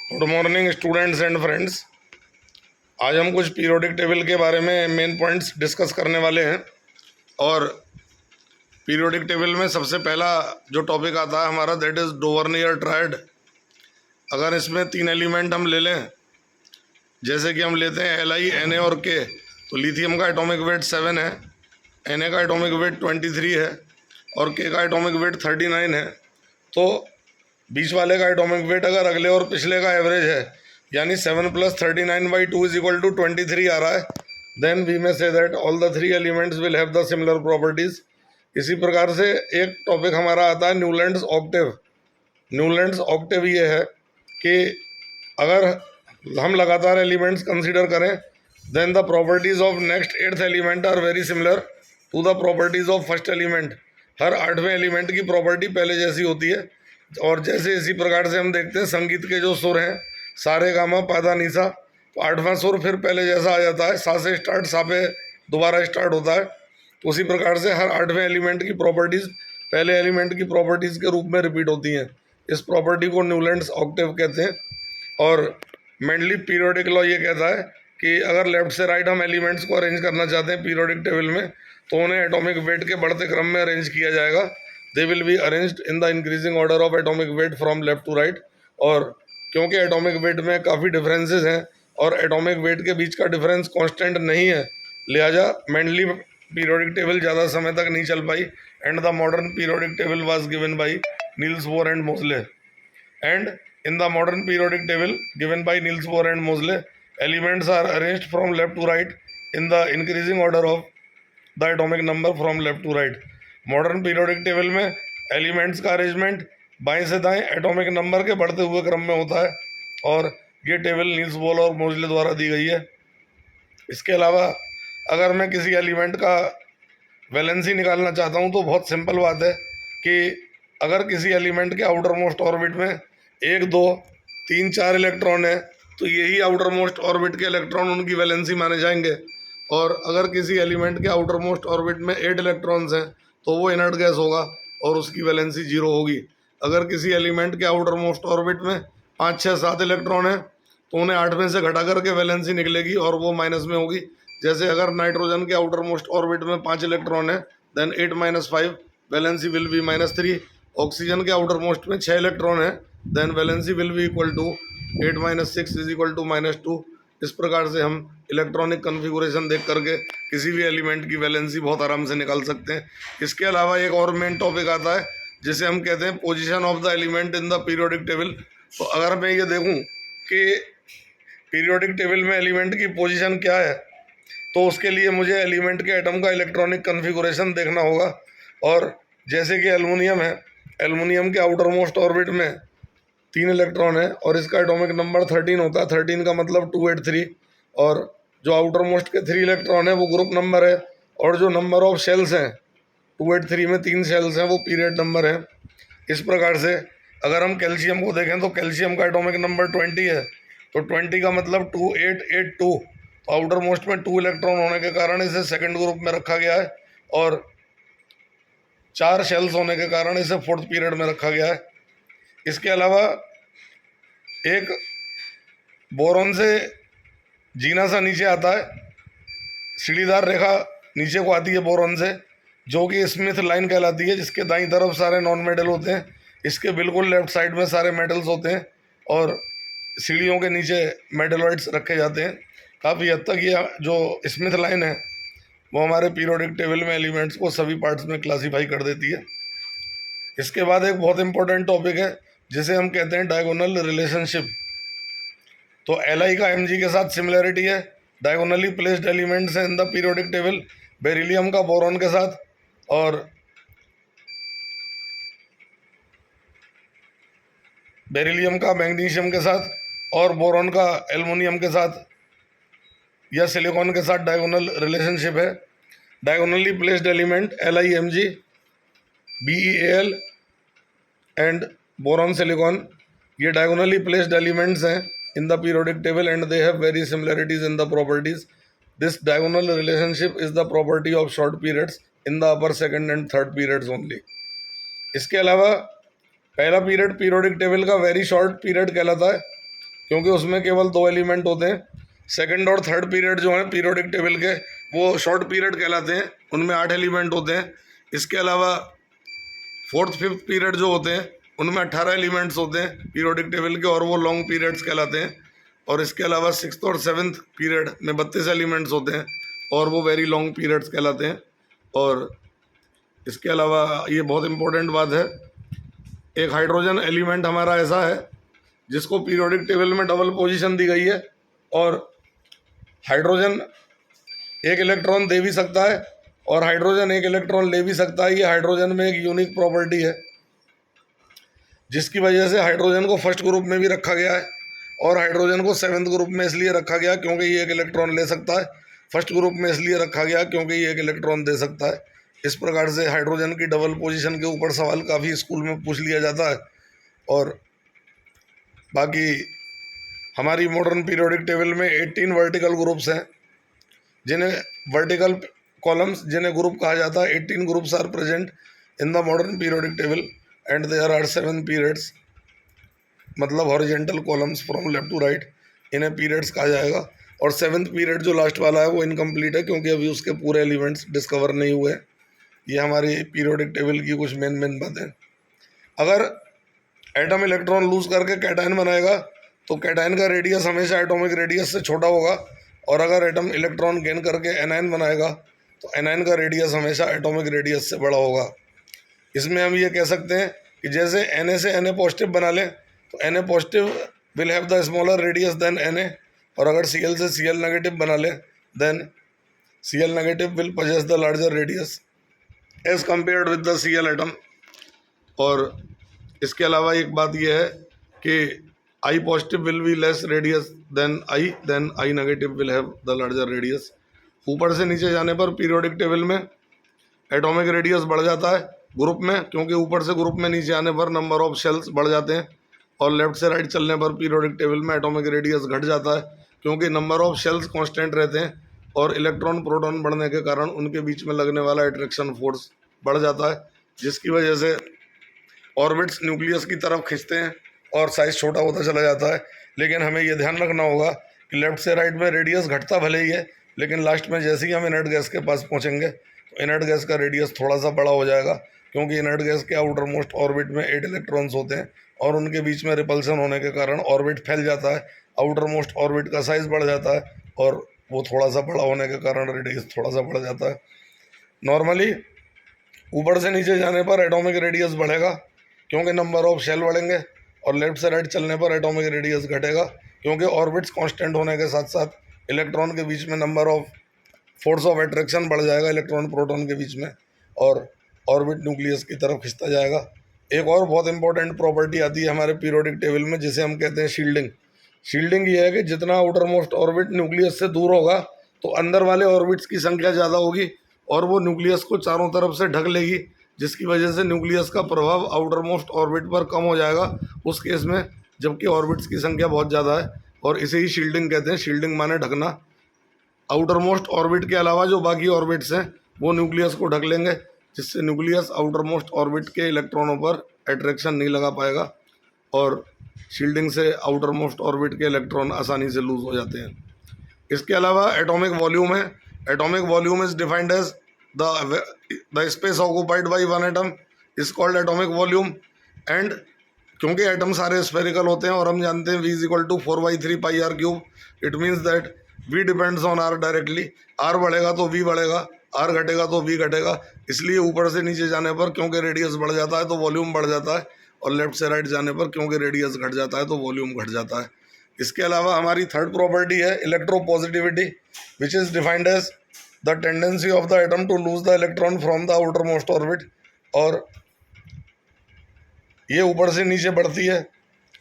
Good morning students and friends. आज हम कुछ पीरियोडिक टेबल के बारे में मेन पॉइंट्स डिस्कस करने वाले हैं। और पीरियोडिक टेबल में सबसे पहला जो टॉपिक आता है हमारा, दैट इज़ डोवर्नियर ट्रायड। अगर इसमें 3 एलिमेंट हम ले लें, जैसे कि हम लेते हैं Li, Na और K, तो लिथियम का एटॉमिक वेट 7 है, Na का एटॉमिक वेट 23 है और K का एटॉमिक वेट 39 है। तो बीच वाले का एटॉमिक वेट अगर अगले और पिछले का एवरेज है, यानी 7 + 39/2 = 23 आ रहा है, then we may say that all the 3 elements will have the similar properties. इसी प्रकार से एक टॉपिक हमारा आता है न्यूलैंड्स ऑक्टेव। न्यूलैंड्स ऑक्टेव ये है कि अगर हम लगातार एलिमेंट्स कंसीडर करें, then the properties of next 8th element are very similar to the properties of first element. हर 8वें एलिमेंट की प्रॉपर्टी पहले जैसी होती है। और जैसे इसी प्रकार से हम देखते हैं संगीत के जो सुर हैं, सारे गामा पादा नीसा, तो 8वां सुर फिर पहले जैसा आ जाता है, सा से स्टार्ट, सा पे दोबारा स्टार्ट होता है। तो उसी प्रकार से हर 8वें एलिमेंट की प्रॉपर्टीज़ पहले एलिमेंट की प्रॉपर्टीज़ के रूप में रिपीट होती हैं। इस प्रॉपर्टी को न्यूलैंड्स ऑक्टेव कहते हैं। और मेनली पीरियोडिक लॉ ये कहता है कि अगर लेफ्ट से राइट हम एलिमेंट्स को अरेंज करना चाहते हैं पीरियोडिक टेबल में, तो उन्हें एटॉमिक वेट के बढ़ते क्रम में अरेंज किया जाएगा। They will be arranged in the increasing order of atomic weight from left to right. और क्योंकि एटॉमिक वेट में काफ़ी डिफरेंसेस हैं और एटॉमिक वेट के बीच का डिफरेंस कांस्टेंट नहीं है, लिहाजा मेनली पीरियोडिक टेबल ज़्यादा समय तक नहीं चल पाई। And the modern periodic table was given by Niels Bohr and Moseley. And in the modern periodic table given by Niels Bohr and Moseley, elements are arranged from left to right in the increasing order of the atomic number from left to right. Modern periodic table में elements का arrangement बाएं से दाएं atomic number के बढ़ते हुए क्रम में होता है, और ये टेबल नील्स बोर और मोजले द्वारा दी गई है। इसके अलावा अगर मैं किसी एलिमेंट का वैलेंसी निकालना चाहता हूँ तो बहुत सिंपल बात है कि अगर किसी एलिमेंट के आउटर मोस्ट ऑर्बिट में 1, 2, 3, 4 इलेक्ट्रॉन है, तो यही आउटर मोस्ट ऑर्बिट के इलेक्ट्रॉन उनकी वैलेंसी माने जाएंगे। और अगर किसी एलिमेंट के आउटर मोस्ट ऑर्बिट में 8 इलेक्ट्रॉन्स हैं, तो वो इनर्ट गैस होगा और उसकी वैलेंसी 0 होगी। अगर किसी एलिमेंट के आउटर मोस्ट ऑर्बिट में 5, 6, 7 इलेक्ट्रॉन है, तो उन्हें 8 में से घटा करके वैलेंसी निकलेगी और वो माइनस में होगी। जैसे अगर नाइट्रोजन के आउटर मोस्ट ऑर्बिट में 5 इलेक्ट्रॉन है, then 8 - 5 valency will be -3। Oxygen के आउटर मोस्ट में 6 इलेक्ट्रॉन है, then valency will be equal to 8 - 6 = -2। इस प्रकार से हम इलेक्ट्रॉनिक कन्फिगुरेशन देख करके किसी भी एलिमेंट की वैलेंसी बहुत आराम से निकाल सकते हैं। इसके अलावा एक और मेन टॉपिक आता है जिसे हम कहते हैं position of the element in the periodic table. तो अगर मैं ये देखूं कि पीरियोडिक टेबल में एलिमेंट की पोजीशन क्या है, तो उसके लिए मुझे एलिमेंट के एटम का इलेक्ट्रॉनिक कन्फिगुरेशन देखना होगा। और जैसे कि एल्युमिनियम है, एल्युमिनियम के आउटर मोस्ट ऑर्बिट में 3 इलेक्ट्रॉन है और इसका एटॉमिक नंबर 13 होता है। 13 का मतलब 283। और जो आउटर मोस्ट के 3 इलेक्ट्रॉन है वो ग्रुप नंबर है, और जो नंबर ऑफ शेल्स हैं 283 में 3 शेल्स हैं, वो पीरियड नंबर है। इस प्रकार से अगर हम कैल्शियम को देखें तो कैल्शियम का एटॉमिक नंबर 20 है, तो 20 का मतलब 2882। तो आउटर मोस्ट में 2 इलेक्ट्रॉन होने के कारण इसे सेकंड ग्रुप में रखा गया है, और 4 शेल्स होने के कारण इसे 4th पीरियड में रखा गया है। इसके अलावा एक बोरॉन से जीना सा नीचे आता है, सीढ़ीदार रेखा नीचे को आती है बोरॉन से, जो कि स्मिथ लाइन कहलाती है, जिसके दाईं तरफ सारे नॉन मेटल होते हैं, इसके बिल्कुल लेफ्ट साइड में सारे मेटल्स होते हैं, और सीढ़ियों के नीचे मेटलॉइड्स रखे जाते हैं। काफ़ी हद तक ये जो स्मिथ लाइन है वो हमारे पीरियोडिक टेबल में एलिमेंट्स को सभी पार्ट्स में क्लासीफाई कर देती है। इसके बाद एक बहुत इंपॉर्टेंट टॉपिक है जिसे हम कहते हैं डायगोनल रिलेशनशिप। तो Li का Mg के साथ सिमिलरिटी है। डायगोनली प्लेस्ड एलिमेंट्स हैं in the periodic table, beryllium का बोरॉन के साथ, और बेरिलियम का मैग्नीशियम के साथ, और बोरॉन का एल्युमिनियम के साथ या सिलिकॉन के साथ डायगोनल रिलेशनशिप है। Diagonally placed element Li Mg Beal and boron silicon, ये डायगोनली प्लेस्ड एलिमेंट्स हैं in the periodic table and they have very similarities in the properties. This diagonal relationship is the property of short periods in the upper second and third periods only. इसके अलावा पहला period periodic table का very short period कहलाता है, क्योंकि उसमें केवल 2 element होते हैं। सेकंड और थर्ड पीरियड जो हैं पीरियोडिक टेबल के, वो शॉर्ट पीरियड कहलाते हैं, उनमें 8 एलिमेंट होते हैं। इसके अलावा फोर्थ फिफ्थ पीरियड जो होते हैं उनमें 18 एलिमेंट्स होते हैं पीरियोडिक टेबल के, और वो लॉन्ग पीरियड्स कहलाते हैं। और इसके अलावा सिक्स्थ और सेवन्थ पीरियड में 32 एलिमेंट्स होते हैं, और वो वेरी लॉन्ग पीरियड्स कहलाते हैं। और इसके अलावा ये बहुत इंपॉर्टेंट बात है, एक हाइड्रोजन एलिमेंट हमारा ऐसा है जिसको पीरियोडिक टेबल में डबल पोजीशन दी गई है, और हाइड्रोजन एक इलेक्ट्रॉन दे भी सकता है और हाइड्रोजन एक इलेक्ट्रॉन ले भी सकता है। ये हाइड्रोजन में एक यूनिक प्रॉपर्टी है, जिसकी वजह से हाइड्रोजन को फर्स्ट ग्रुप में भी रखा गया है, और हाइड्रोजन को सेवन्थ ग्रुप में इसलिए रखा गया क्योंकि ये एक इलेक्ट्रॉन ले सकता है। फर्स्ट ग्रुप में इसलिए रखा गया क्योंकि ये एक इलेक्ट्रॉन दे सकता है। इस प्रकार से हाइड्रोजन की डबल पोजीशन के ऊपर सवाल काफ़ी स्कूल में पूछ लिया जाता है। और बाकी हमारी मॉडर्न पीरियोडिक टेबल में 18 वर्टिकल ग्रुप्स हैं, जिन्हें वर्टिकल कॉलम्स जिन्हें ग्रुप कहा जाता है। 18 groups are present in the modern periodic table and there are 7 periods, मतलब horizontal columns from left to right, इन्हें पीरियड्स कहा जाएगा। और 7th पीरियड जो लास्ट वाला है वो इनकम्प्लीट है क्योंकि अभी उसके पूरे एलिमेंट्स डिस्कवर नहीं हुए। ये हमारी पीरियोडिक टेबल की कुछ मेन बातें। अगर एटम इलेक्ट्रॉन लूज करके कैटायन बनाएगा तो कैटायन का रेडियस हमेशा एटॉमिक रेडियस से छोटा होगा, और अगर एटम इलेक्ट्रॉन गेन करके एनायन बनाएगा तो एनायन का रेडियस हमेशा एटॉमिक रेडियस से बड़ा होगा। इसमें हम ये कह सकते हैं कि जैसे Na से Na पॉजिटिव बना लें तो Na positive will have the smaller radius than Na, और अगर Cl से Cl नेगेटिव बना लें then Cl negative will possess the larger radius as compared with the Cl atom. और इसके अलावा एक बात यह है कि I positive will be less radius than I negative will have the larger radius. ऊपर से नीचे जाने पर पीरियोडिक टेबल में एटॉमिक रेडियस बढ़ जाता है ग्रुप में, क्योंकि ऊपर से ग्रुप में नीचे आने पर नंबर ऑफ शेल्स बढ़ जाते हैं, और लेफ्ट से राइट चलने पर पीरियोडिक टेबल में एटॉमिक रेडियस घट जाता है, क्योंकि नंबर ऑफ शेल्स कांस्टेंट रहते हैं और इलेक्ट्रॉन प्रोटॉन बढ़ने के कारण उनके बीच में लगने वाला अट्रैक्शन फोर्स बढ़ जाता है, जिसकी वजह से ऑर्बिट्स न्यूक्लियस की तरफ खींचते हैं और साइज़ छोटा होता चला जाता है। लेकिन हमें ये ध्यान रखना होगा कि लेफ्ट से राइट में रेडियस घटता भले ही है, लेकिन लास्ट में जैसे ही हम इनर्ट गैस के पास पहुँचेंगे तो इनर्ट गैस का रेडियस थोड़ा सा बड़ा हो जाएगा, क्योंकि इनर्ट गैस के आउटर मोस्ट ऑर्बिट में 8 इलेक्ट्रॉन्स होते हैं और उनके बीच में रिपल्सन होने के कारण ऑर्बिट फैल जाता है, आउटर मोस्ट ऑर्बिट का साइज़ बढ़ जाता है और वो थोड़ा सा बड़ा होने के कारण रेडियस थोड़ा सा बढ़ जाता है। नॉर्मली ऊपर से नीचे जाने पर एटॉमिक रेडियस बढ़ेगा क्योंकि नंबर ऑफ शेल बढ़ेंगे, और लेफ्ट से राइट चलने पर एटॉमिक रेडियस घटेगा क्योंकि ऑर्बिट्स कांस्टेंट होने के साथ साथ इलेक्ट्रॉन के बीच में number of force of attraction बढ़ जाएगा इलेक्ट्रॉन प्रोटॉन के बीच में, और ऑर्बिट न्यूक्लियस की तरफ खिंचता जाएगा। एक और बहुत इंपॉर्टेंट प्रॉपर्टी आती है हमारे पीरियोडिक टेबल में, जिसे हम कहते हैं शील्डिंग। शील्डिंग ये है कि जितना आउटर मोस्ट ऑर्बिट न्यूक्लियस से दूर होगा तो अंदर वाले ऑर्बिट्स की संख्या ज़्यादा होगी और वो न्यूक्लियस को चारों तरफ से ढक लेगी, जिसकी वजह से न्यूक्लियस का प्रभाव आउटर मोस्ट ऑर्बिट पर कम हो जाएगा उस केस में, जबकि ऑर्बिट्स की संख्या बहुत ज़्यादा है, और इसे ही शील्डिंग कहते हैं। शील्डिंग माने ढकना। आउटर मोस्ट ऑर्बिट के अलावा जो बाकी ऑर्बिट्स हैं वो न्यूक्लियस को ढक लेंगे, जिससे न्यूक्लियस आउटर मोस्ट ऑर्बिट के इलेक्ट्रॉनों पर अट्रैक्शन नहीं लगा पाएगा, और शील्डिंग से आउटर मोस्ट ऑर्बिट के इलेक्ट्रॉन आसानी से लूज हो जाते हैं। इसके अलावा एटॉमिक वॉल्यूम है। Atomic volume is defined as the space occupied by one atom is called atomic volume. And क्योंकि एटम सारे स्फेरिकल होते हैं और हम जानते हैं V is equal to 4/3 pi r cube, it means that V depends on R directly. R बढ़ेगा तो V बढ़ेगा, R घटेगा तो V घटेगा। इसलिए ऊपर से नीचे जाने पर क्योंकि रेडियस बढ़ जाता है तो वॉल्यूम बढ़ जाता है, और लेफ्ट से राइट जाने पर क्योंकि रेडियस घट जाता है तो वॉल्यूम घट जाता है। इसके अलावा हमारी थर्ड प्रॉपर्टी है electropositivity, which is defined as the tendency of the atom to lose the electron from the outer most orbit. और ये ऊपर से नीचे बढ़ती है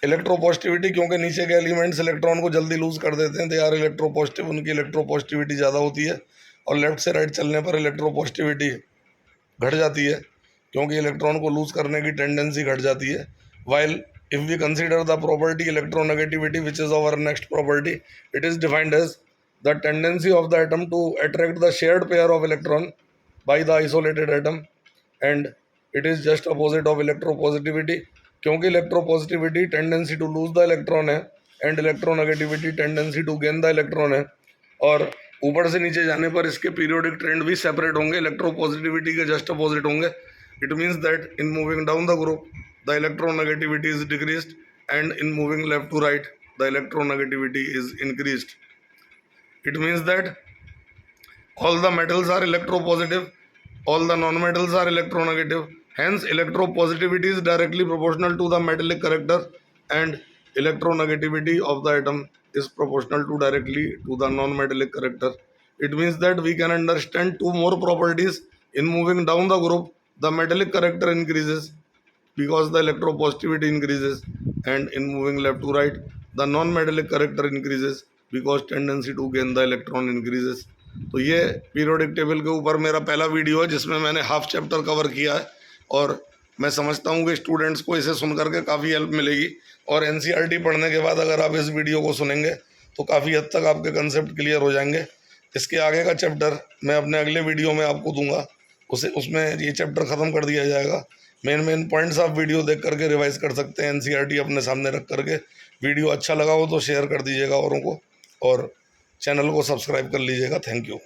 इलेक्ट्रोपॉजिटिविटी, क्योंकि नीचे के एलिमेंट्स इलेक्ट्रॉन को जल्दी लूज कर देते हैं, दे आर इलेक्ट्रोपॉजिटिव, उनकी इलेक्ट्रोपॉजिटिविटी ज़्यादा होती है। और लेफ्ट से राइट चलने पर इलेक्ट्रोपॉजिटिविटी घट जाती है क्योंकि इलेक्ट्रॉन को लूज करने की टेंडेंसी घट जाती है। While if we consider the property electronegativity, which is our next property, it is defined as the tendency of the atom to attract the shared pair of electron by the isolated atom, and it is just opposite of electropositivity। क्योंकि electropositivity tendency to lose the electron है, and electronegativity tendency to gain the electron है। और ऊपर से नीचे जाने पर इसके पीरियोडिक ट्रेंड भी सेपरेट होंगे, इलेक्ट्रोपॉजिटिविटी के जस्ट अपोजिट होंगे। It means that in moving down the group the electronegativity is decreased and in moving left to right the electronegativity is increased. It means that all the metals are electropositive, all the non-metals are electronegative. Hence, electropositivity is directly proportional to the metallic character and electronegativity of the atom is proportional to directly to the non-metallic character. It means that we can understand two more properties. In moving down the group, the metallic character increases because the electropositivity increases, and in moving left to right the non-metallic character increases because tendency to gain the electron increases. तो ये periodic table के ऊपर मेरा पहला video है जिसमें मैंने half chapter cover किया है, और मैं समझता हूँ कि स्टूडेंट्स को इसे सुन करके काफ़ी हेल्प मिलेगी। और एनसीईआरटी पढ़ने के बाद अगर आप इस वीडियो को सुनेंगे तो काफ़ी हद तक आपके कंसेप्ट क्लियर हो जाएंगे। इसके आगे का चैप्टर मैं अपने अगले वीडियो में आपको दूंगा, उसमें ये चैप्टर ख़त्म कर दिया जाएगा। मेन पॉइंट्स आप वीडियो देख करके रिवाइज कर सकते हैं, एनसीईआरटी अपने सामने रख करके। वीडियो अच्छा लगा हो तो शेयर कर दीजिएगा औरों को, और चैनल को सब्सक्राइब कर लीजिएगा। Thank you.